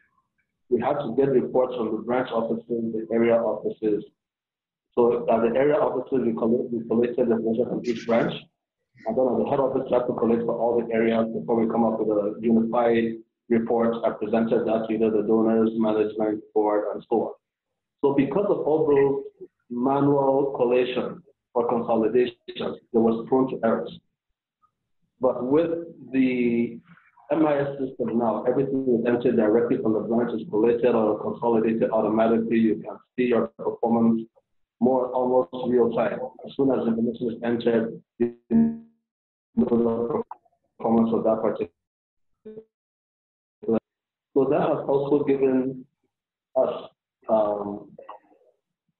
we had to get reports from the branch offices, the area offices. So at the area offices, we collected the information from each branch. And then at the head office, we have to collect for all the areas before we come up with a unified report. I presented that to either the donors, management, board, and so on. So because of all those manual collation or consolidations, there was prone to errors. But with the MIS system now, everything is entered directly from the branch, is collated or consolidated automatically. You can see your performance more almost real time. As soon as information is entered, you know the performance of that particular. So that has also given us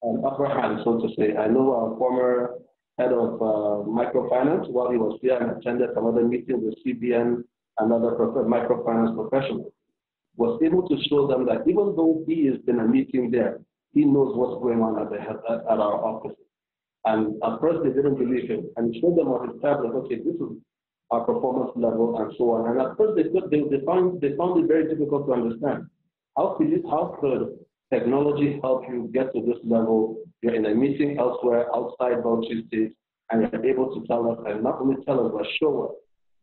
an upper hand, so to say. I know our former head of microfinance, while he was here and attended some other meetings with CBN and other microfinance professionals, was able to show them that even though he is in a meeting there, he knows what's going on at our office. And at first they didn't believe him. And he showed them on his tablet, okay, this is our performance level and so on. And at first they found it very difficult to understand. How could technology help you get to this level? You're in a meeting elsewhere outside Bauchi State, and you're able to tell us, and not only tell us, but show us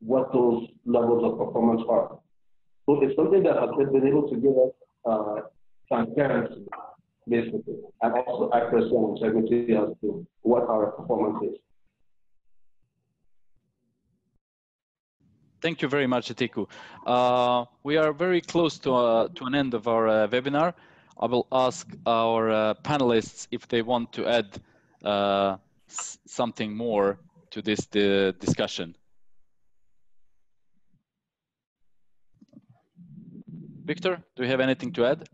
what those levels of performance are. So it's something that has been able to give us transparency, basically, and also accuracy and integrity as to what our performance is. Thank you very much, Atiku. We are very close to an end of our webinar. I will ask our panelists if they want to add something more to this discussion. Victor, do you have anything to add?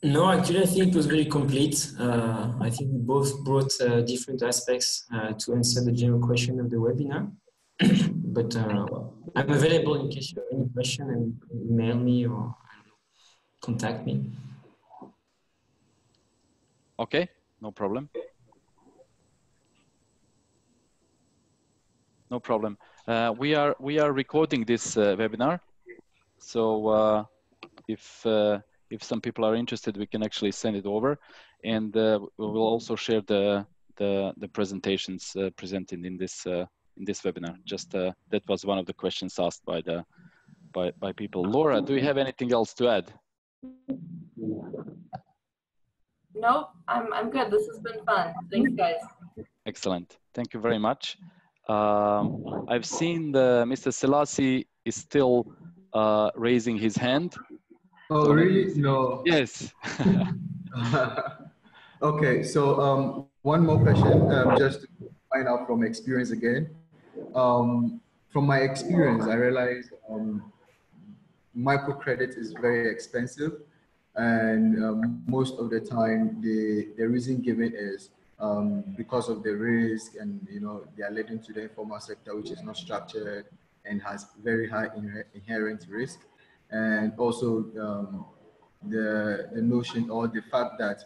No, actually, I think it was very complete. I think we both brought different aspects to answer the general question of the webinar. But I'm available in case you have any question, and email me or contact me. Okay, no problem. No problem. We are recording this webinar, so if some people are interested, we can actually send it over, and we will also share the presentations presented in this webinar. Just that was one of the questions asked by people. Laura, do you have anything else to add? Nope, I'm good. This has been fun. Thanks, guys. Excellent. Thank you very much. I've seen Mr. Selassie is still raising his hand. Oh, so really? No. Yes. Okay, so one more question, just to find out from experience again. From my experience, I realized microcredit is very expensive, and most of the time the reason given is because of the risk, and they are led into the informal sector, which is not structured and has very high inherent risk, and also the notion or the fact that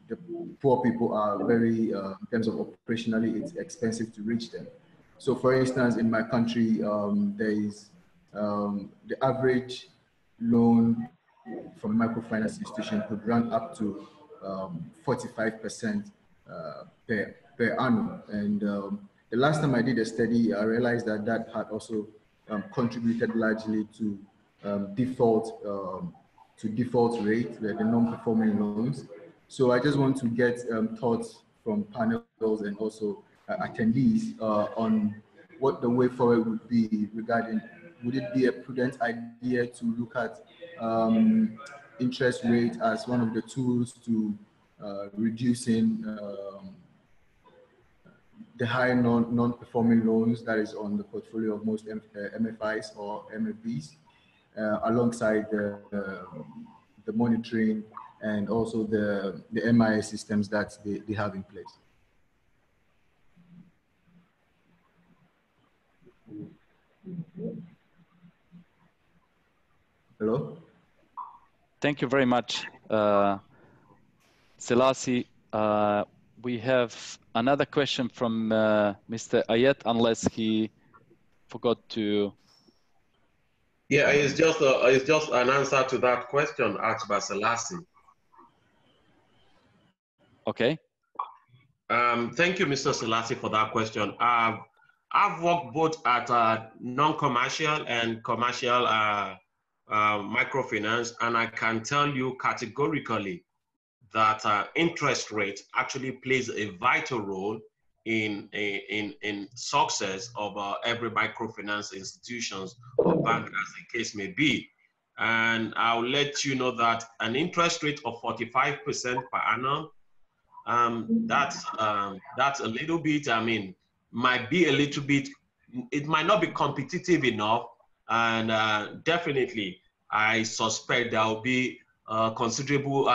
the poor people are very, in terms of operationally, it's expensive to reach them. So for instance, in my country, there is the average loan from a microfinance institution could run up to 45% per annum. And the last time I did a study, I realized that that had also contributed largely to default rate, the non-performing loans. So I just want to get thoughts from panels and also attendees on what the way forward would be regarding, would it be a prudent idea to look at interest rate as one of the tools to reducing the high non-performing loans that is on the portfolio of most MFIs or MFBs, alongside the monitoring and also the MIA systems that they have in place. Hello? Thank you very much, Selassie. We have another question from Mr. Ayet, unless he forgot to. Yeah, it's just an answer to that question asked by Selassie. Okay. Thank you, Mr. Selassie, for that question. I've worked both at non-commercial and commercial microfinance, and I can tell you categorically that interest rate actually plays a vital role in success of every microfinance institutions or bank, as the case may be. And I'll let you know that an interest rate of 45% per annum, that's a little bit, I mean, might be a little bit, it might not be competitive enough, and definitely I suspect there will be a considerable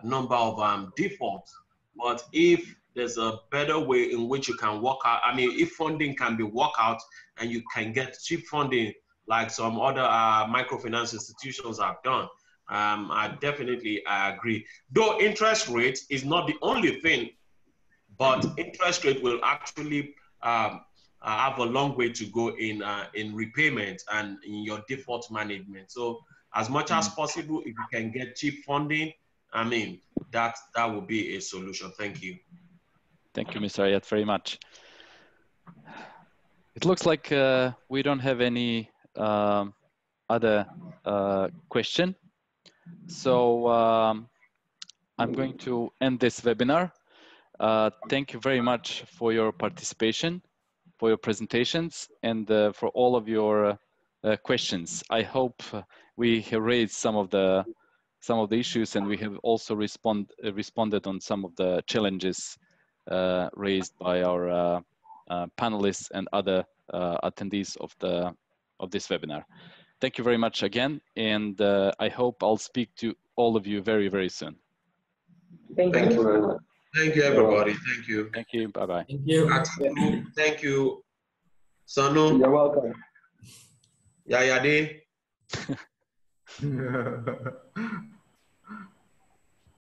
number of defaults. But if there's a better way in which you can work out, I mean, if funding can be worked out and you can get cheap funding like some other microfinance institutions have done, I definitely agree. Though interest rate is not the only thing, but interest rate will actually have a long way to go in repayment and in your default management. So as much as possible, if you can get cheap funding, I mean, that would be a solution. Thank you. Thank you, Mr. Ayat, very much. It looks like we don't have any other question. So I'm going to end this webinar. Thank you very much for your participation, for your presentations, and for all of your questions. I hope we have raised some of the issues, and we have also responded on some of the challenges raised by our panelists and other attendees of this webinar. Thank you very much again, and I hope I'll speak to all of you very, very soon. Thank you very much. Thank you, everybody. Thank you. Thank you. Bye-bye. Thank you. Atiku, thank you. Sanu. You're welcome. Yayade.